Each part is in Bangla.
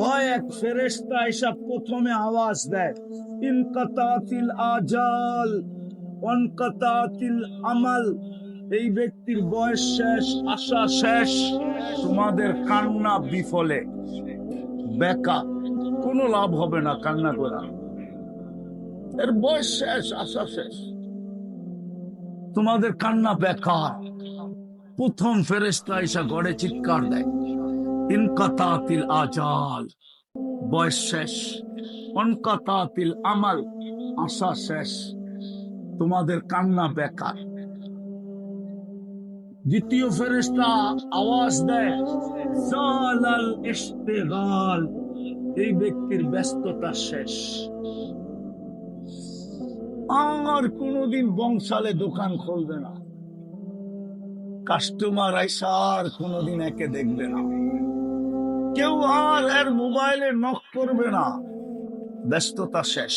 হয় এক ফেরেশতা এসে প্রথমে আওয়াজ দেয়, ইনকাতাতিল আজাল ওয়ানকাতাতিল আমাল। এই ব্যক্তির বয়স শেষ, আশা শেষ, তোমাদের কান্না বিফলে, বেকার, কোনো লাভ হবে না কান্না করা। এর বয়স শেষ, আশা শেষ, তোমাদের কান্না বেকার। প্রথম ফেরেশতা এসে গড়ে চিৎকার দেয়, ইনকাতাতিল আজাল, বয়স শেষ, অনকাতাতিল আমাল, আশা শেষ, তোমাদের কান্না বেকার। দ্বিতীয় ফেরেশতা আওয়াজ দেয়, জালাল ইশতিগাল, এই ব্যক্তির ব্যস্ততা শেষ, আর কোনদিন বংশালে দোকান খুলবে না, কাস্টমার আইসা আর কোনদিন একে দেখবে না, কেউ আর এর মোবাইলে নক করবে না, ব্যস্ততা শেষ।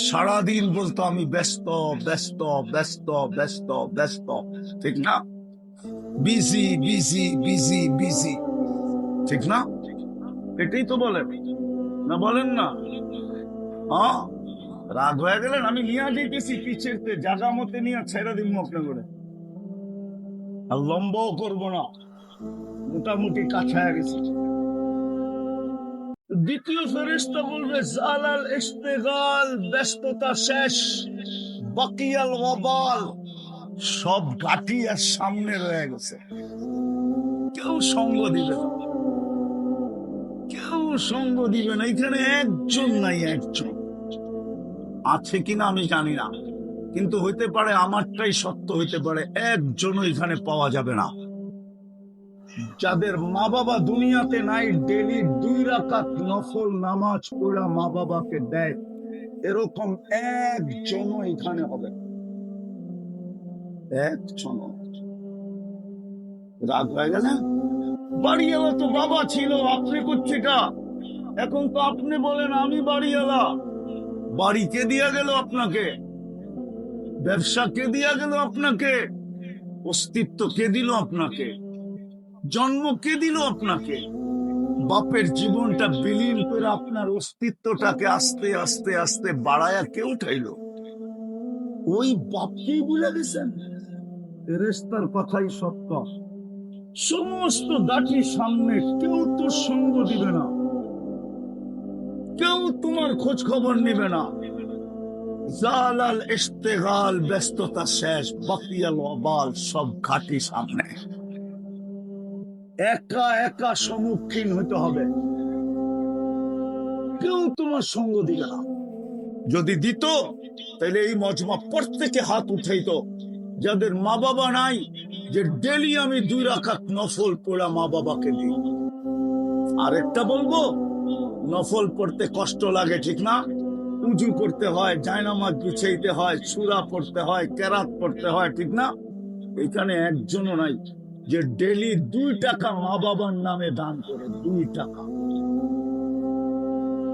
সারাদিন বলতো আমি ব্যস্ত ব্যস্ত ব্যস্ত ব্যস্ত ব্যস্ত, ঠিক না? বিজি বিজি বিজি বিজি, ঠিক না? এটাই তো বলেন না, বলেন না? হ্যাঁ, রাগ হয়ে গেলেন? আমি নিয়ে যেতেছি পিছের জায়গা মতে নিয়ে ছেড়ে দিব আপনার করে, আর লম্বাও করবো না, মোটামুটি কাছায় গেছি। দ্বিতীয় ফেরেশতা বলবে, জালাল ইশতিগাল, ব্যস্ততা শেষ, বাকিয়াল ওয়াবাল, সব ঘাটি আর সামনে রয়ে গেছে, কেউ সঙ্গ দিবে না, কেউ সঙ্গ দিবে না। এখানে একজন নাই, একজন আছে কিনা আমি জানি না, কিন্তু হইতে পারে আমারটাই সত্য হইতে পারে, একজনও এখানে পাওয়া যাবে না। যাদের মা বাবা দুনিয়াতে নাই, ডেলি 2 রাকাত নফল নামাজ পড়া মা বাবাকে দেয়, এরকম একজনও এখানে হবে, একজন। রাগ হয়ে গেল? বাড়িওয়ালা তো বাবা ছিল, আপনি কোথেকা? এখন তো আপনি বলেন আমি বাড়িওয়ালা। বাড়ি কে দিয়া গেল আপনাকে? ব্যবসা কে দিয়া গেল আপনাকে? অস্তিত্ব কে দিল আপনাকে? জন্ম কে দিল আপনাকে? বাপের জীবনটা বিলীন করে আপনার অস্তিত্বটাকে আস্তে আস্তে আস্তে বাড়ায়া কে উঠাইল? ওই বাপকেই ভুলে গেছেন? ফেরেশতার কথাই সত্য, সমস্ত দাঁড়ি সামনে, কেউ তোর সঙ্গ দিবে না, কেউ তোমার খোঁজ খবর নিবে না। জালাল ইশতিগাল, ব্যস্ততা শেষ, বাকিয়াল ওয়াবাল, সব ঘাটি সামনে, একা একা সম্মুখীন হতে হবে, কেউ তোমার সঙ্গ দিবে না। যদি দিত তাহলে এই মজমা প্রত্যেকে হাত উঠাইত, যাদের মা বাবা নাই, যে ডেলি আমি 2 রাকাত নফল পড়া মা বাবাকে দিই। আরেকটা বলবো, নফল পড়তে কষ্ট লাগে, ঠিক না? উজু করতে হয়, জায়নামাজ গুছাইতে হয়, সূরা পড়তে হয়, কেরাত পড়তে হয়, ঠিক না? এখানে একজনও নাই যে ডেলি 2 টাকা মা বাবার নামে দান করে। 2 টাকা,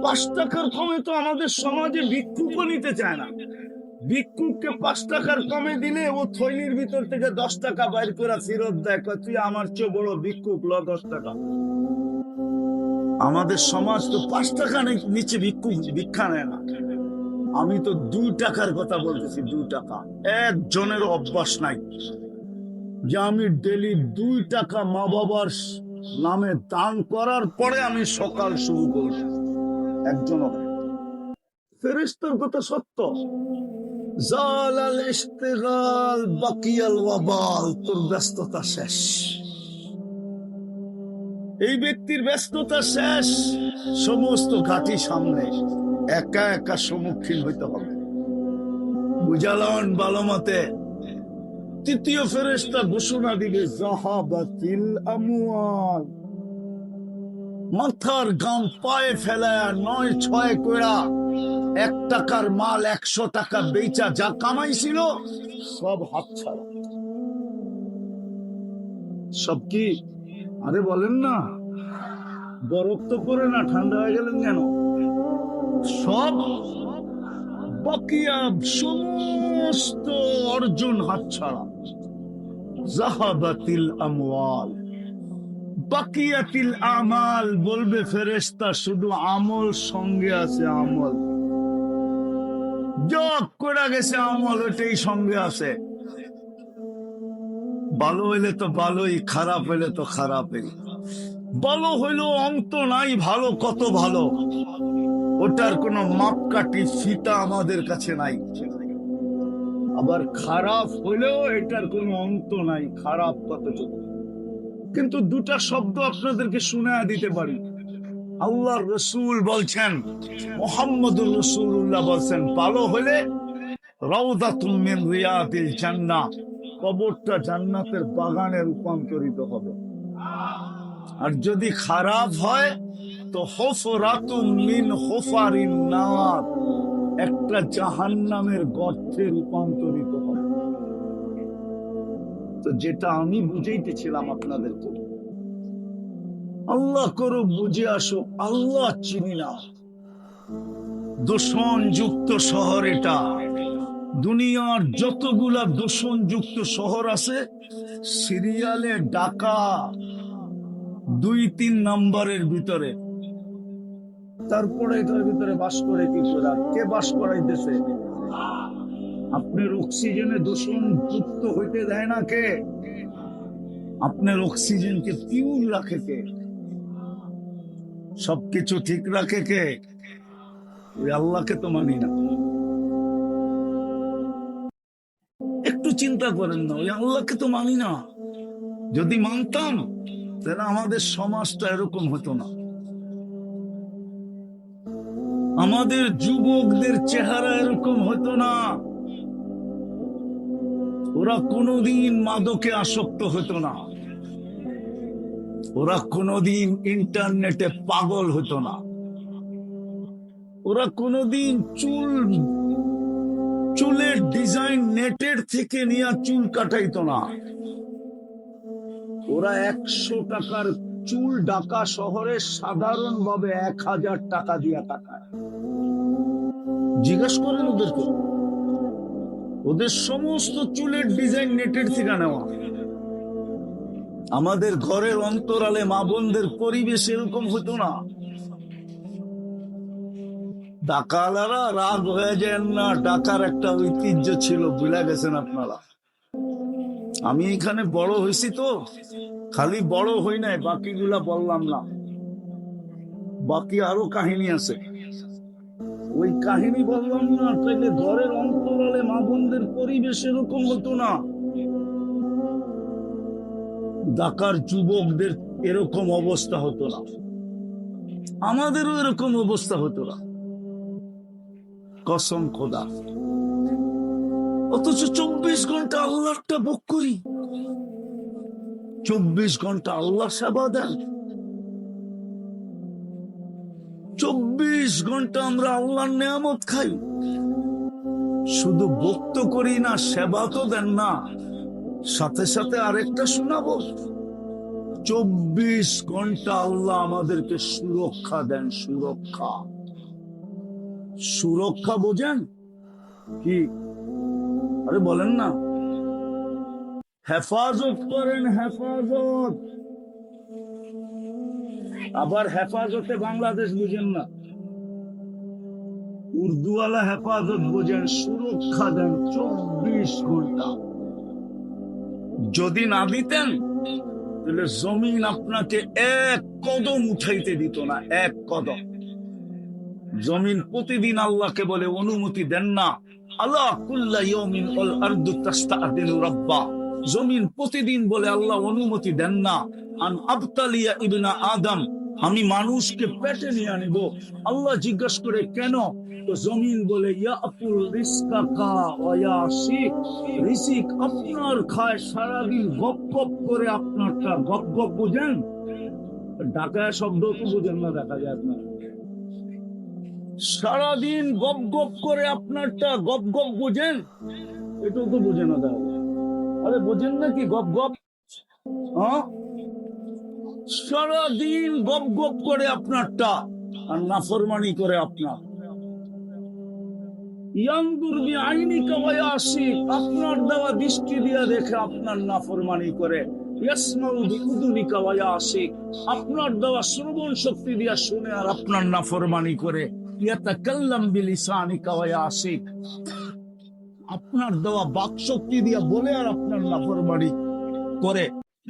5 টাকার কমে তো আমাদের সমাজে ভিক্ষুকও নিতে চায় না। ভিক্ষুককে 5 টাকার কমে দিলে ও থৈলির ভিতর থেকে 10 টাকা বাইর করে ফেরত দেয়, তুই আমার চেয়ে বড় ভিক্ষুক, ল 10 টাকা। আমাদের সমাজ তো 5 টাকা নিচে ভিক্ষুক ভিক্ষা নেয় না। আমি তো 2 টাকার কথা বলতেছি, 2 টাকা। একজনের অভ্যাস নাই যে আমি ডেলি 2 টাকা মা বাবার নামে দান করার পরে আমি সকাল শুরু করব, একজনও। ফেরেশতার কথা সত্য, জালাল ইশতিগাল, বাকিয়াল ওয়াবাল, তোর ব্যস্ততা শেষ, এই ব্যক্তির ব্যস্ততা শেষ, সমস্ত ঘাটি সামনে, একা একা সম্মুখীন হইতে হবে। বুঝালন ভালো মতে? তৃতীয় ফেরেশতা ঘোষণা দিবে, যাহাবাতিল আমওয়াল, মাথার গাম পায়ে ফেলায়া 9-6 কইরা 1 টাকার মাল 100 টাকা বেচা যা কামাইছিল সব হাতছাড়া। সব কি? আরে বলেন না, বরফ তো পড়ে না, ঠান্ডা হয়ে গেলেন কেন? সব বাকিয়া, সমস্ত অর্জন হাতছাড়া। যাহাবাতিল আমওয়াল, বাকিয়াতিল আমাল, বলবে ফেরেশতা শুধু আমল সঙ্গে আছে, আমল জব করে গেছে, আমল ওটাই সঙ্গে আছে। ভালো হইলে তো ভালোই, খারাপ হইলে তো খারাপই। ভালো হইলেও অন্ত নাই, ভালো কত ভালো, ওটার কোনো মাপকাঠি ফিতা আমাদের কাছে নাই। আবার খারাপ হইলেও এটার কোনো অন্ত নাই, খারাপ কতটুকু। কিন্তু দুটা শব্দ আপনাদেরকে শুনায়া দিতে পারি। আল্লাহর রসুল বলছেন, মুহাম্মদুর রাসূলুল্লাহ বলছেন, ভালো হলে রাউদাতুম মিন রিয়াদিল জান্নাহ, কবরটা জান্নাতের বাগানে রূপান্তরিত হবে। আর যদি খারাপ হয় তো হুফরাতুম মিন হুফারিন নার, একটা জাহান্নামের গর্তে রূপান্তরিত হবে। তো যেটা আমি বুঝাইতেছিলাম আপনাদেরকে, আল্লাহ করো বুঝে আসো, আল্লাহ চিনি না। দূষণযুক্ত শহর এটা, দুনিয়ার যতগুলা দূষণযুক্ত শহর আছে সিরিয়ালে ঢাকা 2-3 নম্বরের ভিতরে। তারপরে এটার ভিতরে বাস করে কি করে? কে বাস করাইতেছে? আপনার অক্সিজেনে দূষণ যুক্ত হইতে দেয় না কে? আপনার অক্সিজেনকে পিওর রাখে কে? সবকিছু ঠিক রাখে কে? ওই আল্লাহকে তো মানি না। একটু চিন্তা করেন না, ওই আল্লাহকে তো মানি না। যদি মানতাম তাহলে আমাদের সমাজটা এরকম হতো না। আমাদের যুবকদের চেহারা এরকম হতো না। ওরা কোনোদিন মাদকে আসক্ত হতো না, ওরা কোনোদিন ইন্টারনেটে পাগল হতো না, ওরা কোনোদিন চুলের ডিজাইন নেটের থেকে নিয়ে চুল কাটাইতো না। ওরা 100 টাকার চুল ঢাকা শহরে সাধারণভাবে 1000 টাকা দিয়ে কাটায়। জিজ্ঞেস করেন ওদেরকে, ওদের সমস্ত চুলের ডিজাইন নেটের থেকে নেওয়া। আমাদের ঘরের অন্তরালে মা বোনদের পরিবেশ এরকম হতো না। ঢাকালারা রাগ হয়ে যায় না, ঢাকার একটা ঐতিহ্য ছিল, ভুলে গেছেন আপনারা। আমি এখানে বড় হয়েছি তো, খালি বড় হই নাই, বাকিগুলা বললাম না, বাকি আরো কাহিনী আছে। ওই কাহিনী বললাম না, তাইলে ঘরের অন্তরালে মা বোনদের পরিবেশ এরকম হতো না। ঢাকার যুবকদের এরকম অবস্থা হতো না, আমাদেরও এরকম অবস্থা হতো না, কসম খোদা। অথচ 24 ঘন্টা আল্লাহটা ভোগ করি, 24 ঘন্টা আল্লাহ সেবা দেন, 24 ঘন্টা আমরা আল্লাহর নেয়ামত খাই। শুধু ভক্ত করি না, সেবা তো দেন না। সাথে সাথে আরেকটা শোনাবো, 24 ঘন্টা আল্লাহ আমাদেরকে সুরক্ষা দেন। সুরক্ষা, সুরক্ষা বোঝেন কি? আরে বলেন না, হেফাজত করেন, হেফাজত। আবার হেফাজতে বাংলাদেশ বুঝেন না, উর্দুওয়ালা হেফাজত বোঝেন, সুরক্ষা দেন 24 ঘন্টা। যদি না দিতেন তাহলে জমিন আপনাকে 1 কদম উঠাইতে দিত না, 1 কদম। জমিন প্রতিদিন আল্লাহকে বলে, অনুমতি দেন না। আল্লাহ কুল্লা ইয়াউমিন আল আরদু তাস্তাদিনু রাব্বা, জমিন প্রতিদিন বলে আল্লাহ অনুমতি দেন না। আন আবতালিয়া ইবনা আদম, আমি মানুষকে পেটে নিয়ে আনিব। আল্লাহ জিজ্ঞাসা করে কেন? তো জমিন বলে ইয়াকুল রিজকাকা ওয়া ইয়াসিক, রিজিক আপনার খায়, সারাদিন গপ গপ করে আপনারটা। গপ গপ বুঝেন? ঢাকায় শব্দ তো বুঝেন না, দেখা যায় আপনার। সারাদিন গপ গপ করে আপনারটা, গপ গপ বুঝেন? এটাও তো বুঝে না দেখা যায়। আরে বোঝেন নাকি গপ গপ? হ্যাঁ, সারাদিন গপ গপ করে আপনারটা আর নাফরমানি করে আপনার। ইয়ানদুর বিআইনিকা ওয়া ইয়াসিক, আপনার দেওয়া দৃষ্টি দিয়ে দেখে আপনার নাফরমানি করে। ইয়াসমাউ বিউযুনিকা ওয়া ইয়াসিক, আপনার দেওয়া শ্রবণ শক্তি দিয়া শুনে আর আপনার নাফরমানি করে। ইয়াতাকাল্লাম বিলিসানিকা ওয়া ইয়াসিক, আপনার দেওয়া বাক শক্তি দিয়া বলে আর আপনার নাফরমানি করে।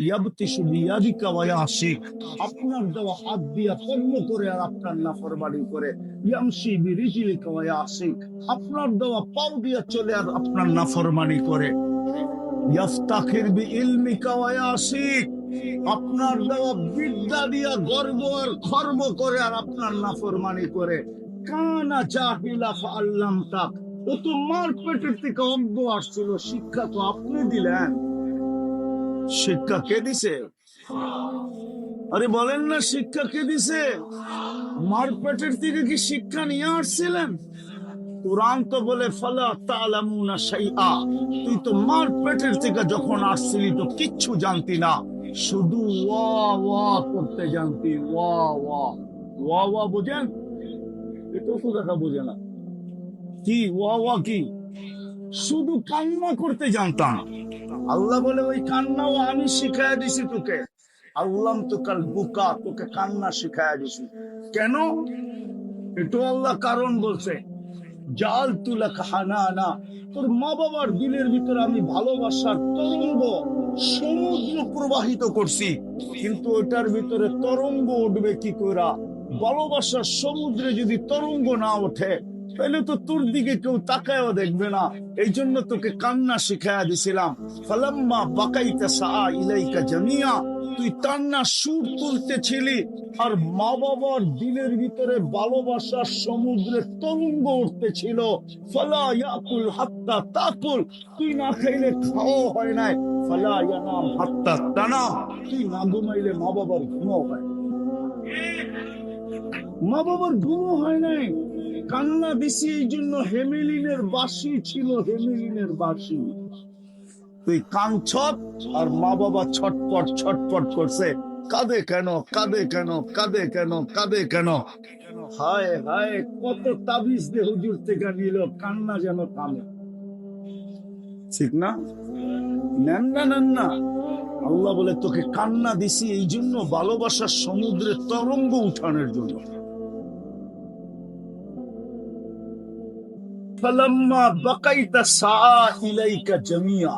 ইয়াবতিশু বিয়াদিকা ওয়া ইয়াসিক, আপনার দেওয়া হাত দিয়া কর্ম করে আর আপনার নাফরমানি করে। ইয়ামশি বিরিজলিকা ওয়া ইয়াসিক, আপনার দেওয়া পাও দিয়া চলে আর আপনার নাফরমানি করে। ইয়াফতাখির বিইলমিকা ওয়া ইয়াসিক, আপনার দেওয়া বিদ্যা দিয়া গর্ব আর কর্ম করে আর আপনার নাফরমানি করে। কানা জাহিলা ফাআল্লামতাক, ও তো মার পেটের থেকে অজ্ঞ আসছিল, শিক্ষা তো আপনি দিলেন। শিক্ষা কে দিছে? আরে বলেন না, শিক্ষা কে দিছে? মার পেটের থেকে কি শিক্ষা নিয়ে আসছিলেন? কুরআন তো বলে ফালা তা'লামুনা শাইআ, তুই তো মার পেটের থেকে যখন আসছিলি তো কিচ্ছু জানতি না, শুধু ওয়া ওয়া করতে জানতি। ওয়া ওয়া ওয়া ওয়া বুঝেন? এটা তো দেখা বুঝে না কি ওয়া ওয়া কি, শুধু কান্না করতে জানতাম। আল্লাহ বলে ওই কান্নাও আমি শিখাইয়া দিছি তোকে। আল্লাম তো কাল বুকা, তোকে কান্না শিখাইয়া দিছি। কেন? এটা আল্লাহ কারণ বলছে। জাল তুলা হানানা, তোর মা বাবার দিলের ভিতরে আমি ভালোবাসার তরঙ্গ সমুদ্র প্রবাহিত করছি, কিন্তু ওটার ভিতরে তরঙ্গ উঠবে কি করে? ভালোবাসার সমুদ্রে যদি তরঙ্গ না ওঠে তাহলে তো তোর দিকে কেউ তাকায়ও দেখবে না। এই জন্য তোকে কান্না শিখাইয়া দিছিলাম। ফালাম্মা বাকাইতা সাআ ইলাইকা জামিয়া, তুই কান্না সুর তুলতেছিলি আর মা বাবার দিলের ভিতরে ভালোবাসার সমুদ্রে তরঙ্গ উঠতেছিল। ফালা ইয়াকুল হাত্তা তাকুল, তুই না খাইলে খাওয়া হয় নাই। ফালা ইয়ানাম হাত্তা তানাম, তুই না ঘুমাইলে মা বাবার ঘুমও হয়। মা বাবার ঘুমও হয় নাই। কান্না দিছি এই জন্য হেমেলিনের বাঁশি ছিল, হেমেলিনের বাঁশি। তুই কাঁদছত আর মা বাবা ছটপট ছটপট করছে, কাঁদে কেন, কাঁদে কেন, কাঁদে কেন, কাঁদে কেন। হায় হায়, কত তাবিজ দে হুজুর থেকে নিল, কান্না যেন থামে। ঠিক না? নেন না, নেন না। আল্লাহ বলে তোকে কান্না দিছি এই জন্য, ভালোবাসার সমুদ্রে তরঙ্গ উঠানোর জন্য। ফালাম্মা বাকাইতা সাআ ইলাইকা জামিয়া,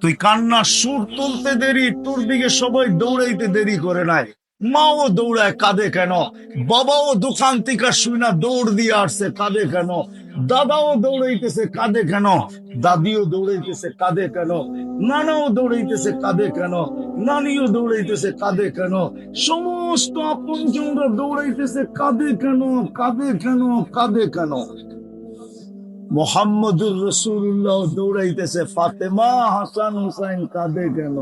তুই কান্নার সুর তুলতে দেরি, তোর দিকে সবাই দৌড়াইতে দেরি করে নাই। মাও দৌড়ায়, কাঁদে কেন? বাবাও দোকান থেকে শুনা দৌড় দিয়ে আসছে, কাঁদে কেন? দাদাও দৌড়াইতেছে, কাঁদে কেন? দাদিও দৌড়াইতেছে, কাঁদে কেন? নানাও দৌড়াইতেছে, কাঁদে কেন? নানিও দৌড়াইতেছে, কাঁদে কেন? সমস্ত আপনজনরা দৌড়াইতেছে, কাঁদে কেন, কাঁদে কেন, কাঁদে কেন? মোহাম্মদুর রাসূলুল্লাহ দৌড়াইতেছে, ফাতেমা হাসান হুসাইন কাঁদে কেন?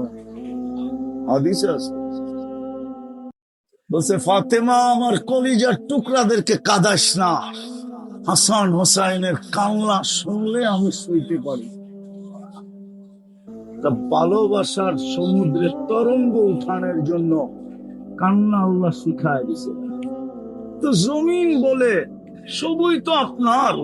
হাদিস আছে, বলছে ফাতেমা আমার কলিজার টুকরাদেরকে কাঁদাস না, হাসান হুসাইনের কান্না শুনলে আমি শুইতে পারি। তা ভালোবাসার সমুদ্রে তরঙ্গ উঠানোর জন্য কান্না আল্লাহ শিখায় দিছে। তো জমিন বলে সবই তো আপনার।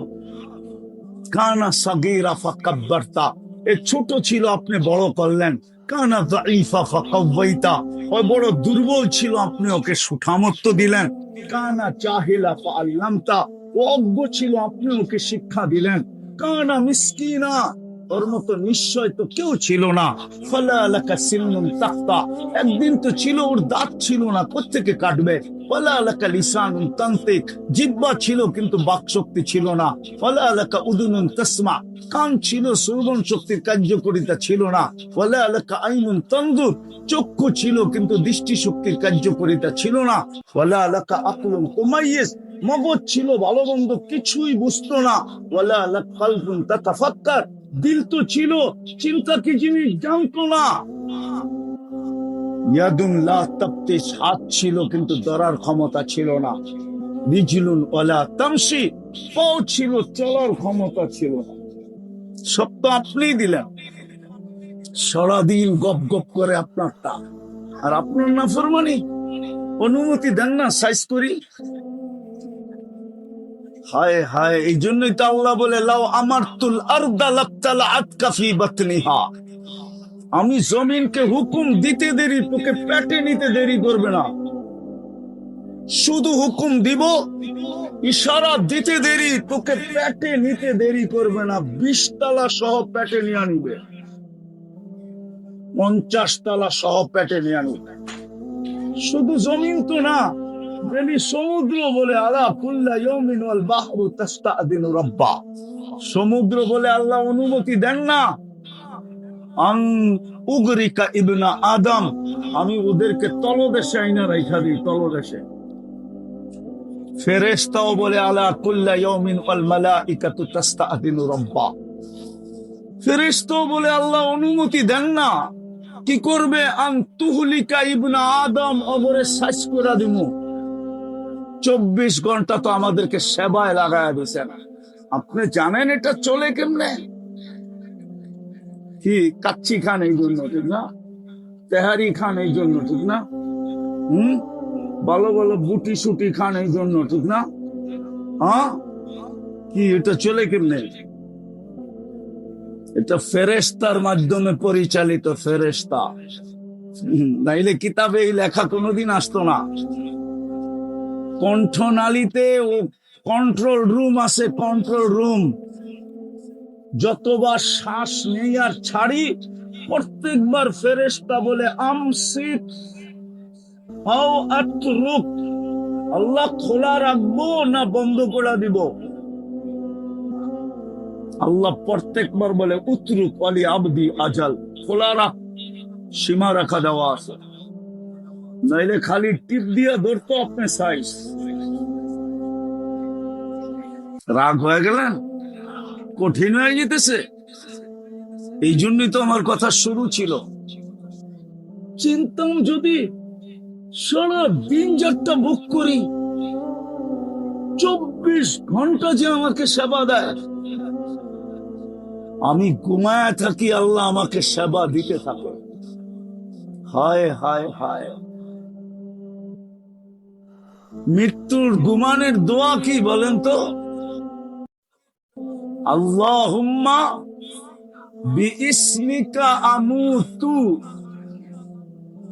কানা সাগীরা ফাকাব্বারতা, এ ছোট ছিল আপনি বড় করলেন। কানা যায়ীফা ফাকাওয়াইতা, ও বড় দুর্বল ছিল আপনি ওকে সুঠামত্ব দিলেন। কানা জাহিলা ফাআল্লামতা, ও অজ্ঞ ছিল আপনি ওকে শিক্ষা দিলেন। কানা মিসকিনা, ওর মতো নিশ্চয় তো কেউ ছিল না। ফালা লাকা সিন্নুন তাখতা, একদিন তো ছিল ওর দাঁত ছিল না, কোত্থেকে কাটবে? ফালা লাকা লিসানুন তানতিক, জিহ্বা ছিল কিন্তু বাক শক্তি ছিল না। ফালা লাকা উদুনুন তাসমা, কান ছিল শ্রবণ শক্তির কার্যকারিতা ছিল না। ফালা লাকা আইনুন তানজুর, চক্ষু ছিল কিন্তু দৃষ্টি শক্তির কার্যকারিতা ছিল না। ফালা লাকা আকলুন তুমাইয়িজ, মগজ ছিল ভালো মন্দ কিছুই বুঝতো না। ওয়ালা লাকা কলবুন তাতাফাক্কার, দিল তো ছিল চিন্তা কি জিনিস জানতো না। ইয়াদুন লা তাবতিস, হাত ছিল কিন্তু ধরার ক্ষমতা ছিল না। রিজলুন ওয়ালা তামশি, পাও ছিল চলার ক্ষমতা ছিল না। সব তো আপনিই দিলেন। সারাদিন গপ গপ করে আপনারটা, আর আপনার নাফরমানি। অনুমতি দেন না সাইজ করি। হায় হায়, এই জন্যই তো আল্লাহ বলে লাউ আমারতুল আরদা লাবতালাআত ফি বাতনিহা, আমি জমিনকে হুকুম দিতে দেরি, তোকে পেটে নিতে দেরি করবে না। শুধু হুকুম দিব, ইশারা দিতে দেরি, তোকে পেটে নিতে দেরি করবে না। 20 তলা সহ পেটে নিয়ে নিবে, 50 তলা সহ পেটে নিয়ে নিবে। শুধু জমিন তো না, যদি সমুদ্র বলে আলা কুল্লা ইয়াউমিন ওয়াল বাহরু তাস্তাদিনু রাব্বা, সমুদ্র বলে আল্লাহ অনুমতি দেন না আন উগরিকা ইবনা আদম, আমি ওদেরকে তলদেশে আইনা রাইখা দিই, তলদেশে। ফেরেশতাও বলে আলা কুল্লা ইয়াউমিন ওয়াল মালাইকাতু তাস্তাদিনু রাব্বা, ফেরেশতাও বলে আল্লাহ অনুমতি দেন না, কি করবে? আন তুহলিকা ইবনা আদম, অবরে সাইজ করে দিমু। 24 ঘন্টা তো আমাদেরকে সেবায় লাগায় দিয়েছেন। আপনি জানেন এটা চলে কেমনে? কি কাচ্চি খান এই জন্য, ঠিক না? তেহারি খান এই জন্য, ঠিক না? ভালো ভালো বুটি সুটি খান এই জন্য, ঠিক না? হ্যাঁ, কি এটা চলে কেমনে? এটা ফেরেশতার মাধ্যমে পরিচালিত, ফেরেশতা। নাইলে কিতাবে এই লেখা কোনোদিন আসতো না। কণ্ঠনালীতে ও কন্ট্রোল রুম আছে, কন্ট্রোল রুম। যতবার শ্বাস নেই আর ছাড়ি, প্রত্যেকবার ফেরেশতা বলে আমসিক আও আতরুক, আল্লাহ খোলা রাখবো না বন্ধ করে দিব। আল্লাহ প্রত্যেকবার বলে উতরুক আলি আবদি আজাল, খোলা রাখ, সীমা রাখা দেওয়া আছে। নাইলে খালি টিপ দিয়ে ধরতো আপনি সাইজ। রাগ হয়ে গেলেন? কঠিন হয়ে যেতেছে। এই জন্যই তো আমার কথা শুরু ছিল। চিন্তাম যদি সারা দিন যাত্রা বুক করি, 24 ঘন্টা যে আমাকে সেবা দেয়, আমি ঘুমায় থাকি, আল্লাহ আমাকে সেবা দিতে থাকে। হায় হায় হায়, মৃত্যুর ঘুমানের দোয়া কি বলেন তো? আল্লাহুম্মা বিইসমিকা আমুতু,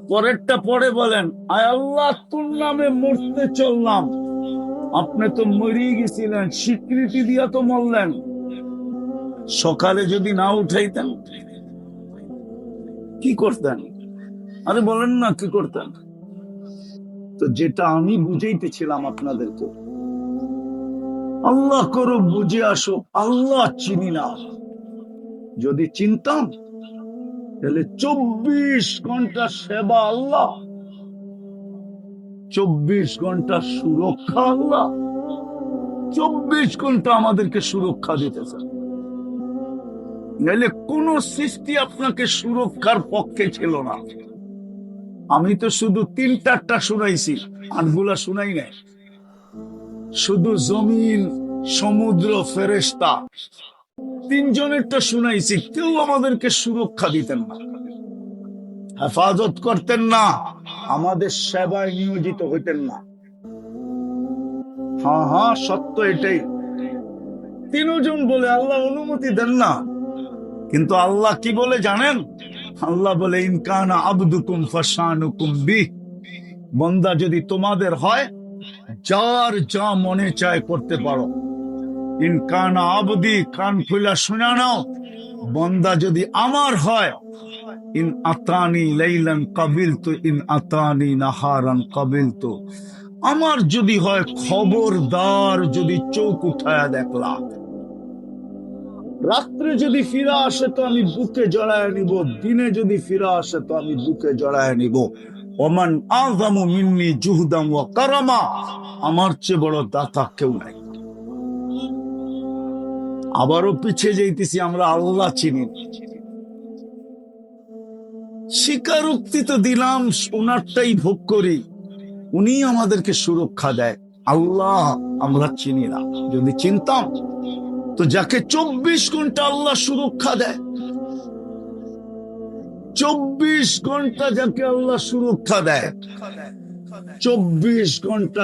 পরেরটা পরে বলেন, আয় আল্লাহ তোর নামে মরতে চললাম। আপনি তো মরিয়ে গেছিলেন, স্বীকৃতি দিয়া তো মরলেন। সকালে যদি না উঠাইতেন কি করতেন? আরে বলেন না, কি করতেন? তো যেটা আমি বুঝাইতেছিলাম আপনাদেরকে, আল্লাহ করো বুঝে আসো, আল্লাহ চিনি না। যদি চিনতাম তাহলে 24 ঘন্টা সেবা আল্লাহ, 24 ঘন্টা সুরক্ষা আল্লাহ, 24 ঘন্টা আমাদেরকে সুরক্ষা দিতেছে। নাহলে কোন সৃষ্টি আপনাকে সুরক্ষার পক্ষে ছিল না। আমি তো শুধু 3-4টা শুনাইছি, 8গুলা শুনাই নাই। শুধু জমিন, সমুদ্র, ফেরেশতা, 3 জনেরটা শুনাইছি। কেউ আমাদেরকে সুরক্ষা দিতেন না, হেফাজত করতেন না, আমাদের সেবায় নিয়োজিত হইতেন না। হ্যাঁ হ্যাঁ, সত্য এটাই। 3 জন বলে আল্লাহ অনুমতি দেন না। কিন্তু আল্লাহ কি বলে জানেন? আল্লাহ বলে ইনকানা আবদুকুম ফাশানুকুম বি, বান্দা যদি তোমাদের হয়, যার যা মনে চায় করতে পারো। ইনকানা আবদি, কান খুলা শুনে নাও, বান্দা যদি আমার হয়, ইন আতানি লাইলান কাবিলতু ইন আতানি নাহারান কাবিলতু, আমার যদি হয় খবরদার, যদি চোখ উঠায়া দেখলাম, রাত্রে যদি ফিরে আসে তো আমি বুকে জড়ায় নিব, দিনে যদি ফিরে আসে তো আমি বুকে জড়ায় নিব। ওমান আযামু মিন্নি জুহদাম ওয়া কারামা, আমার চেয়ে বড় দাতা কেউ নাই। আবারও পিছিয়ে যাইতেছি, আমরা আল্লাহ চিনি। স্বীকারোক্তি তো দিলাম, ওনারটাই ভোগ করি, উনি আমাদেরকে সুরক্ষা দেয়। আল্লাহ আমরা চিনি না। যদি চিনতাম তো যাকে 24 ঘন্টা আল্লাহ সুরক্ষা দেয়, 24 ঘন্টা যাকে আল্লাহ সুরক্ষা দেয়, 24 ঘন্টা